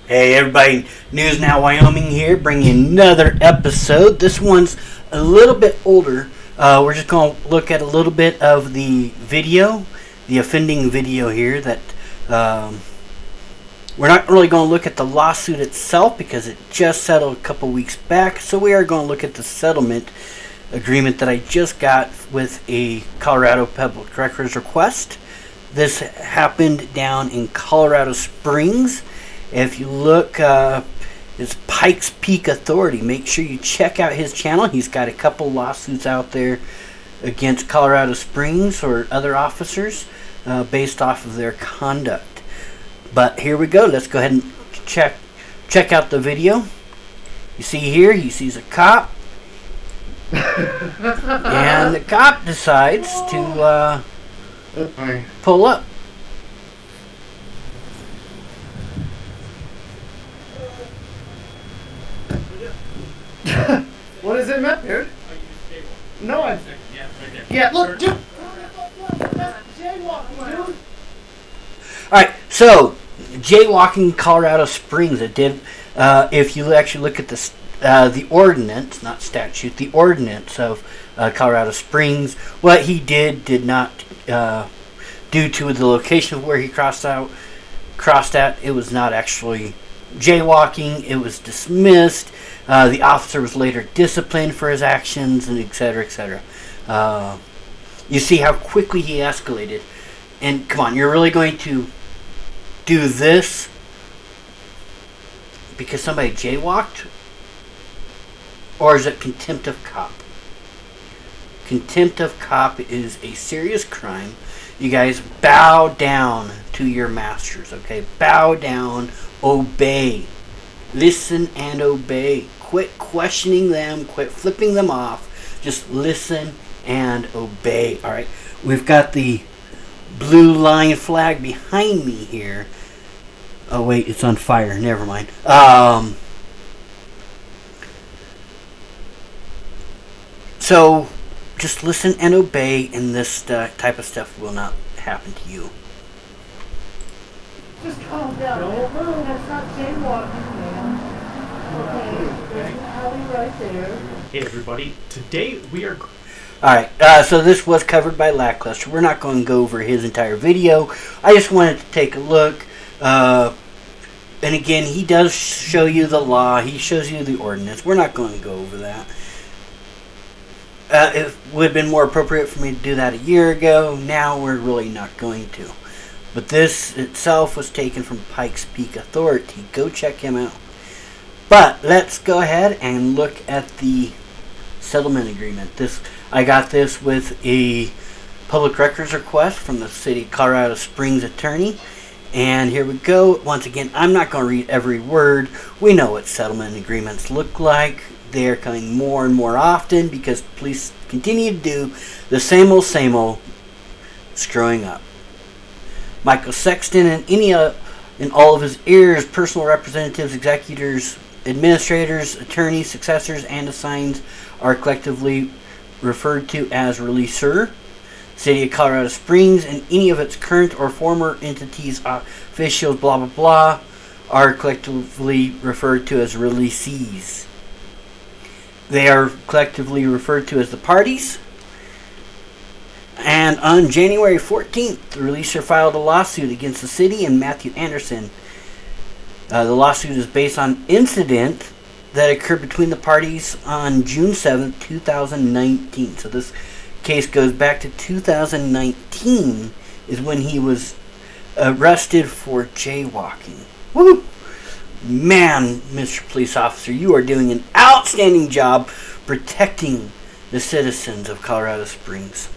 Hey everybody, News Now Wyoming here, bringing another episode. This one's a little bit older. We're just going to look at a little bit of the video, the offending video here. That we're not really going to look at the lawsuit itself because it just settled a couple weeks back. So we are going to look at the settlement agreement that I just got with a Colorado Public Records request. This happened down in Colorado Springs. If you look, it's Pikes Peak Authority. Make sure you check out his channel. He's got a couple lawsuits out there against Colorado Springs or other officers based off of their conduct. But here we go. Let's go ahead and check out the video. You see here, he sees a cop. And the cop decides to pull up. What is it, man, dude? No, I. Yeah, look, dude. Alright, so jaywalking Colorado Springs. It did. If you actually look at the ordinance, not statute, the ordinance of Colorado Springs, what he did not, due to the location of where he crossed at, it was not actually jaywalking. It was dismissed. The officer was later disciplined for his actions, and etc., etc. You see how quickly he escalated. And come on, you're really going to do this because somebody jaywalked? Or is it contempt of cop? Contempt of cop is a serious crime. You guys bow down to your masters, okay? Bow down, obey. Listen and obey. Quit questioning them. Quit flipping them off. Just listen and obey. All right. We've got the blue line flag behind me here. Oh wait, it's on fire. Never mind. So just listen and obey, and this type of stuff will not happen to you. Just calm down. No, that's not jaywalking, man. Okay, there's an alley right there. Hey, everybody. Today we are. Alright, so this was covered by Lackluster. We're not going to go over his entire video. I just wanted to take a look. And again, he does show you the law. He shows you the ordinance. We're not going to go over that. It would have been more appropriate for me to do that a year ago. Now we're really not going to. But this itself was taken from Pikes Peak Authority. Go check him out. But let's go ahead and look at the settlement agreement. I got this with a public records request from the city of Colorado Springs attorney. And here we go. Once again, I'm not going to read every word. We know what settlement agreements look like. They're coming more and more often because police continue to do the same old screwing up. Michael Sexton and all of his heirs, personal representatives, executors, administrators, attorneys, successors, and assigns are collectively referred to as releaser. City of Colorado Springs and any of its current or former entities, officials, blah blah blah, are collectively referred to as releasees. They are collectively referred to as the parties. And on January 14th, the releaser filed a lawsuit against the city and Matthew Anderson. The lawsuit is based on an incident that occurred between the parties on June 7th, 2019. So this case goes back to 2019 is when he was arrested for jaywalking. Woo! Man, Mr. Police Officer, you are doing an outstanding job protecting the citizens of Colorado Springs.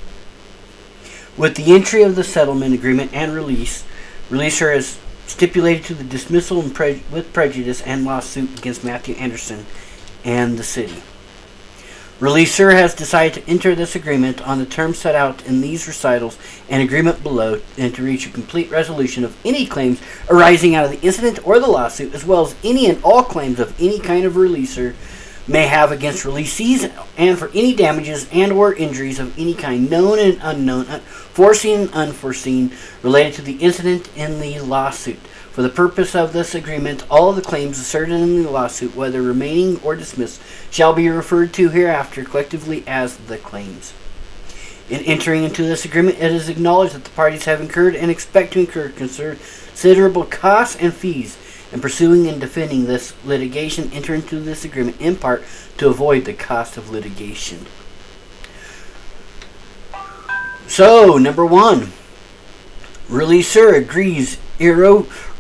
With the entry of the settlement agreement and releaser has stipulated to the dismissal with prejudice and lawsuit against Matthew Anderson and the city. Releaser has decided to enter this agreement on the terms set out in these recitals and agreement below and to reach a complete resolution of any claims arising out of the incident or the lawsuit, as well as any and all claims of any kind of releaser may have against releasees and for any damages and or injuries of any kind, known and unknown, foreseen and unforeseen, related to the incident in the lawsuit. For the purpose of this agreement, all of the claims asserted in the lawsuit, whether remaining or dismissed, shall be referred to hereafter collectively as the claims. In entering into this agreement, it is acknowledged that the parties have incurred and expect to incur considerable costs and fees in pursuing and defending this litigation. Enter into this agreement in part to avoid the cost of litigation. So, number 1, releaser agrees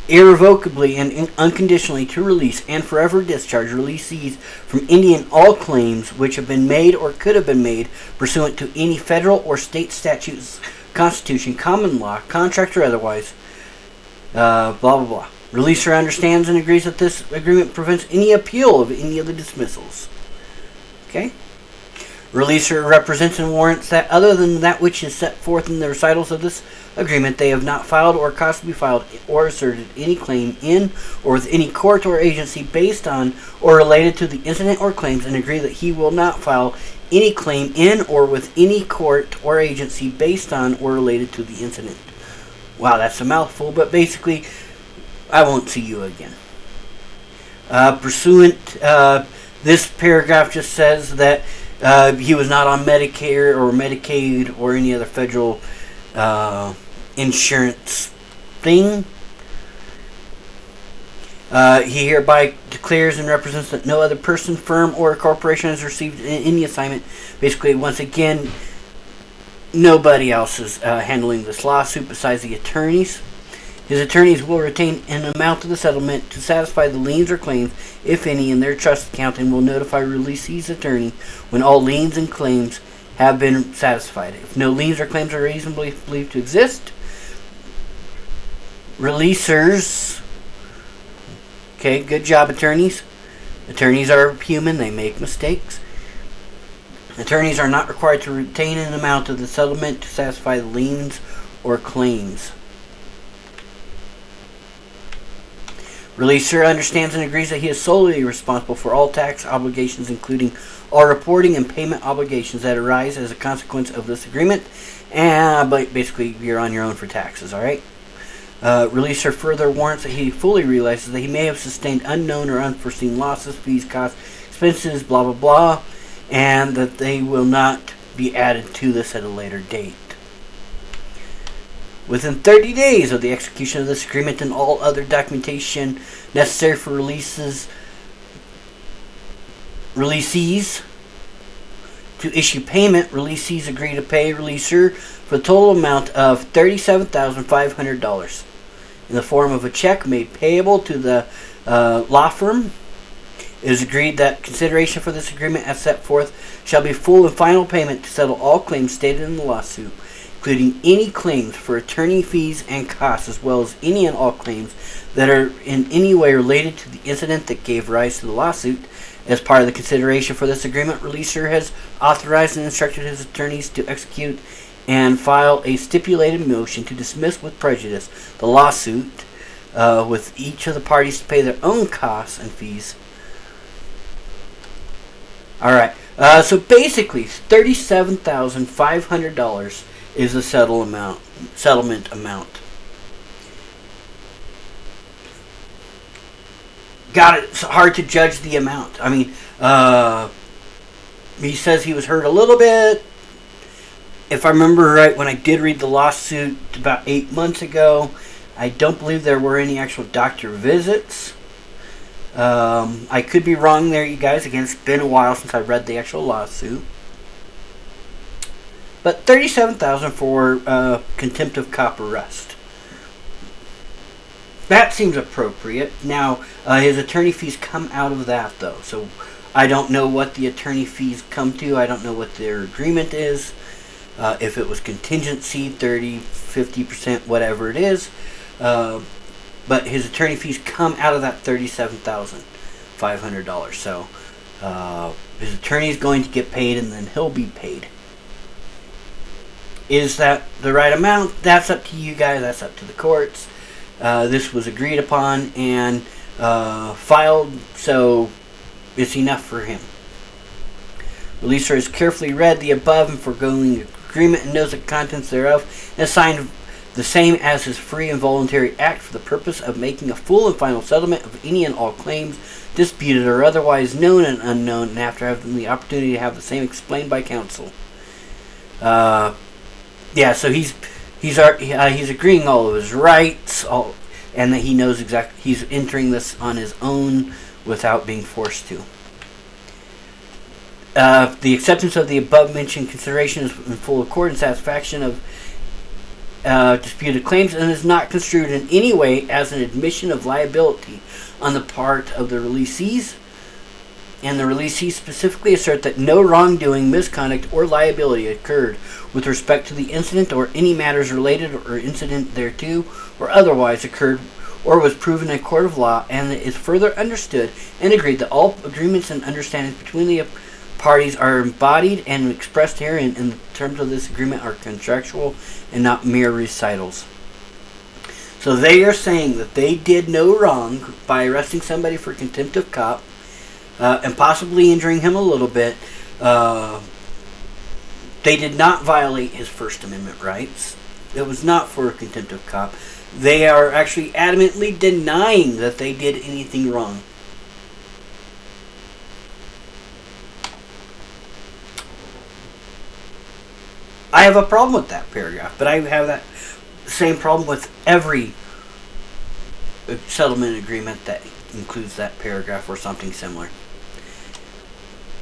irrevocably and unconditionally to release and forever discharge releasees from any and all claims which have been made or could have been made pursuant to any federal or state statutes, constitution, common law, contract, or otherwise. Blah, blah, blah. Releaser understands and agrees that this agreement prevents any appeal of any of the dismissals. Okay? Releaser represents and warrants that other than that which is set forth in the recitals of this agreement, they have not filed or caused to be filed or asserted any claim in or with any court or agency based on or related to the incident or claims, and agree that he will not file any claim in or with any court or agency based on or related to the incident. Wow, that's a mouthful, but basically, I won't see you again. This paragraph just says that he was not on Medicare or Medicaid or any other federal insurance thing. He hereby declares and represents that no other person, firm, or corporation has received any assignment. Basically, once again, nobody else is handling this lawsuit besides the attorneys. His attorneys will retain an amount of the settlement to satisfy the liens or claims, if any, in their trust account, and will notify releasee's attorney when all liens and claims have been satisfied. If no liens or claims are reasonably believed to exist, releasers... Okay, good job, attorneys. Attorneys are human, they make mistakes. Attorneys are not required to retain an amount of the settlement to satisfy the liens or claims. Releaser understands and agrees that he is solely responsible for all tax obligations, including all reporting and payment obligations that arise as a consequence of this agreement. But basically, you're on your own for taxes, alright? Releaser further warrants that he fully realizes that he may have sustained unknown or unforeseen losses, fees, costs, expenses, blah, blah, blah, and that they will not be added to this at a later date. Within 30 days of the execution of this agreement and all other documentation necessary for releasees to issue payment, releasees agree to pay releaser for the total amount of $37,500 in the form of a check made payable to the law firm. It is agreed that consideration for this agreement as set forth shall be full and final payment to settle all claims stated in the lawsuit, including any claims for attorney fees and costs, as well as any and all claims that are in any way related to the incident that gave rise to the lawsuit. As part of the consideration for this agreement, releaser has authorized and instructed his attorneys to execute and file a stipulated motion to dismiss with prejudice the lawsuit, with each of the parties to pay their own costs and fees. Alright, so basically $37,500 is the settlement amount. It's hard to judge the amount. I mean, he says he was hurt a little bit. If I remember right, when I did read the lawsuit about 8 months ago, I don't believe there were any actual doctor visits. I could be wrong there, you guys. Again, it's been a while since I read the actual lawsuit. But $37,000 for contempt of cop arrest. That seems appropriate. Now, his attorney fees come out of that, though. So, I don't know what the attorney fees come to. I don't know what their agreement is. If it was contingency, 30, 50%, whatever it is. But his attorney fees come out of that $37,500. So, his attorney is going to get paid, and then he'll be paid. Is that the right amount? That's up to you guys. That's up to the courts. This was agreed upon and filed, so it's enough for him. Releaser has carefully read the above and foregoing agreement and knows the contents thereof, and has signed the same as his free and voluntary act for the purpose of making a full and final settlement of any and all claims, disputed or otherwise known and unknown, and after having the opportunity to have the same explained by counsel. So he's agreeing all of his rights, and that he knows exactly he's entering this on his own without being forced to. The acceptance of the above-mentioned consideration is in full accord and satisfaction of disputed claims and is not construed in any way as an admission of liability on the part of the releasees. And the releasees specifically assert that no wrongdoing, misconduct, or liability occurred with respect to the incident or any matters related or incident thereto, or otherwise occurred or was proven in a court of law, and it is further understood and agreed that all agreements and understandings between the parties are embodied and expressed herein, and the terms of this agreement are contractual and not mere recitals. So they are saying that they did no wrong by arresting somebody for contempt of cop and possibly injuring him a little bit. They did not violate his First Amendment rights. It was not for contempt of cop. They are actually adamantly denying that they did anything wrong. I have a problem with that paragraph, but I have that same problem with every settlement agreement that includes that paragraph or something similar.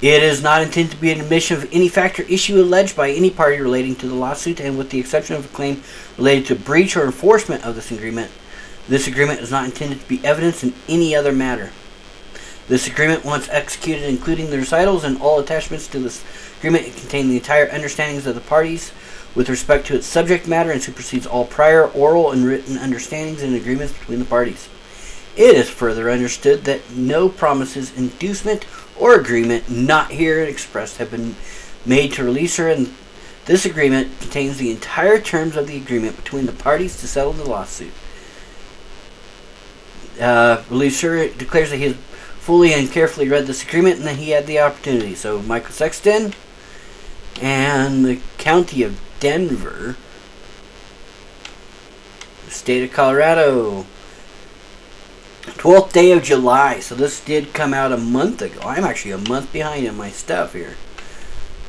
It is not intended to be an admission of any fact or issue alleged by any party relating to the lawsuit, and with the exception of a claim related to breach or enforcement of this agreement is not intended to be evidence in any other matter. This agreement, once executed, including the recitals and all attachments to this agreement, it contains the entire understandings of the parties with respect to its subject matter and supersedes all prior oral and written understandings and agreements between the parties. It is further understood that no promises, inducement, or agreement not here expressed have been made to release her, and this agreement contains the entire terms of the agreement between the parties to settle the lawsuit. Releaser declares that he has fully and carefully read this agreement and that he had the opportunity. So Michael Sexton and the County of Denver, the State of Colorado, 12th day of July. So this did come out a month ago. I'm actually a month behind in my stuff here,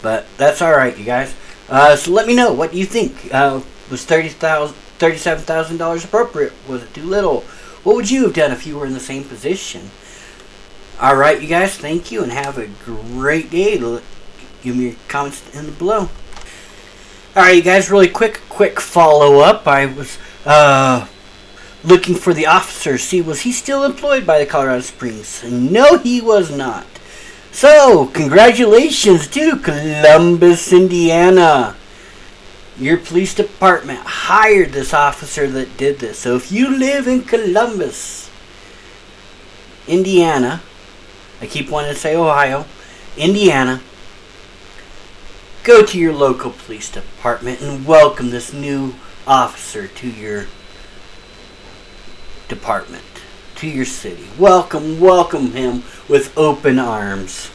but that's all right, you guys. So let me know, what do you think? Was $37,000 appropriate? Was it too little? What would you have done if you were in the same position? All right, you guys, thank you and have a great day. Give me your comments in the below. All right, you guys, really quick follow-up. I was looking for the officer, see was he still employed by the Colorado Springs? No, he was not. So, congratulations to Columbus, Indiana. Your police department hired this officer that did this. So if you live in Columbus, Indiana, I keep wanting to say Ohio, Indiana, go to your local police department and welcome this new officer to your department, to your city. Welcome him with open arms.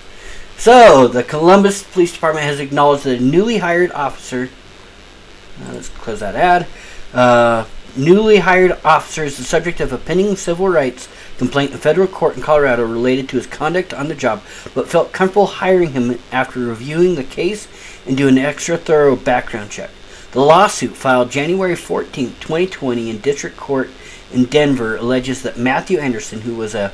So, the Columbus Police Department has acknowledged that a newly hired officer, let's close that ad, newly hired officer is the subject of a pending civil rights complaint in federal court in Colorado related to his conduct on the job, but felt comfortable hiring him after reviewing the case and doing an extra thorough background check. The lawsuit, filed January 14, 2020 in District Court in Denver, alleges that Matthew Anderson, who was a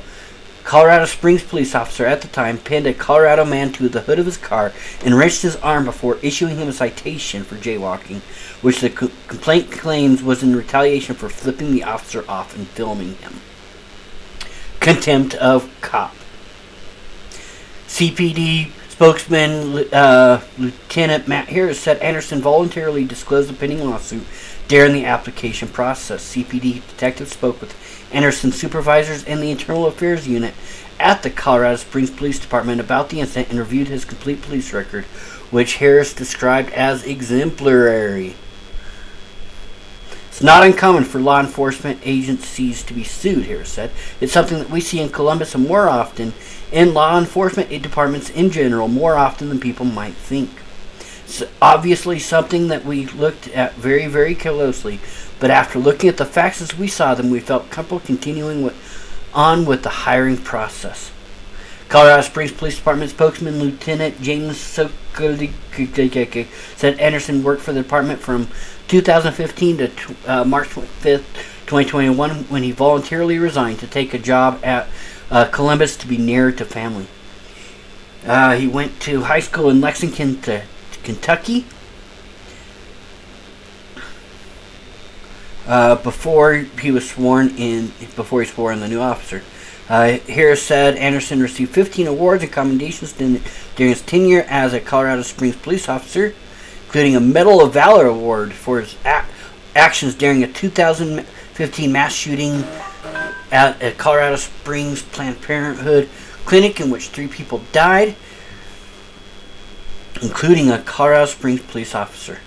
Colorado Springs police officer at the time, pinned a Colorado man to the hood of his car and wrenched his arm before issuing him a citation for jaywalking, which the complaint claims was in retaliation for flipping the officer off and filming him. Contempt of cop. CPD spokesman Lieutenant Matt Harris said Anderson voluntarily disclosed the pending lawsuit during the application process. CPD detectives spoke with Anderson's supervisors and the Internal Affairs Unit at the Colorado Springs Police Department about the incident and reviewed his complete police record, which Harris described as exemplary. It's not uncommon for law enforcement agencies to be sued, Harris said. It's something that we see in Columbus and more often in law enforcement departments in general, more often than people might think. It's obviously something that we looked at very, very closely, but after looking at the facts as we saw them, we felt comfortable continuing on with the hiring process. Colorado Springs Police Department spokesman Lieutenant James Sokoli said Anderson worked for the department from 2015 to March 5th, 2021, when he voluntarily resigned to take a job at Columbus to be nearer to family. He went to high school in Lexington, Kentucky. Before he swore in the new officer. Harris said Anderson received 15 awards and commendations during his tenure as a Colorado Springs police officer, including a Medal of Valor award for his actions during a 2015 mass shooting at a Colorado Springs Planned Parenthood clinic in which 3 people died, including a Colorado Springs police officer.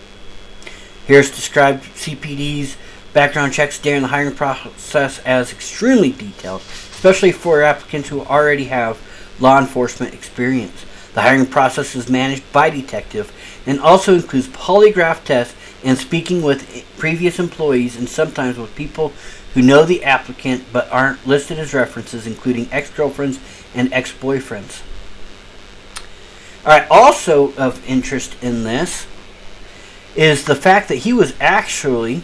Harris described CPD's background checks during the hiring process as extremely detailed, especially for applicants who already have law enforcement experience. The hiring process is managed by detective and also includes polygraph tests and speaking with previous employees and sometimes with people who know the applicant but aren't listed as references, including ex-girlfriends and ex-boyfriends. Alright, also of interest in this is the fact that he was actually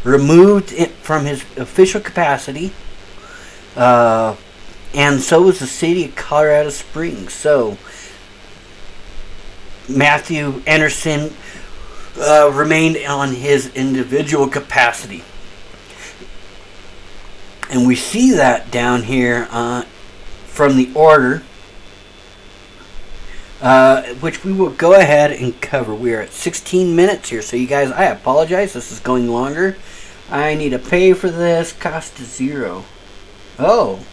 removed from his official capacity, and so was the city of Colorado Springs. So Matthew Anderson remained on his individual capacity, and we see that down here from the order, which we will go ahead and cover. We are at 16 minutes here, so you guys, I apologize, this is going longer. I need to pay for this. Cost is 0. Oh,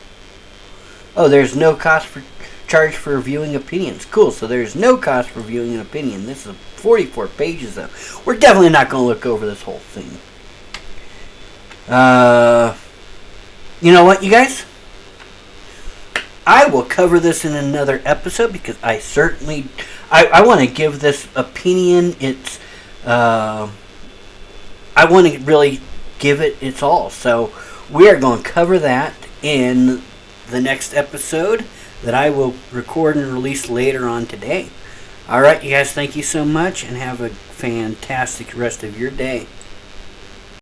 there's no cost for charge for viewing opinions. Cool, so there's no cost for viewing an opinion. This is 44 pages though. We're definitely not going to look over this whole thing. You know what, you guys? I will cover this in another episode because I want to give this opinion I want to really give it its all. So we are going to cover that in the next episode that I will record and release later on today. Alright, you guys, thank you so much and have a fantastic rest of your day.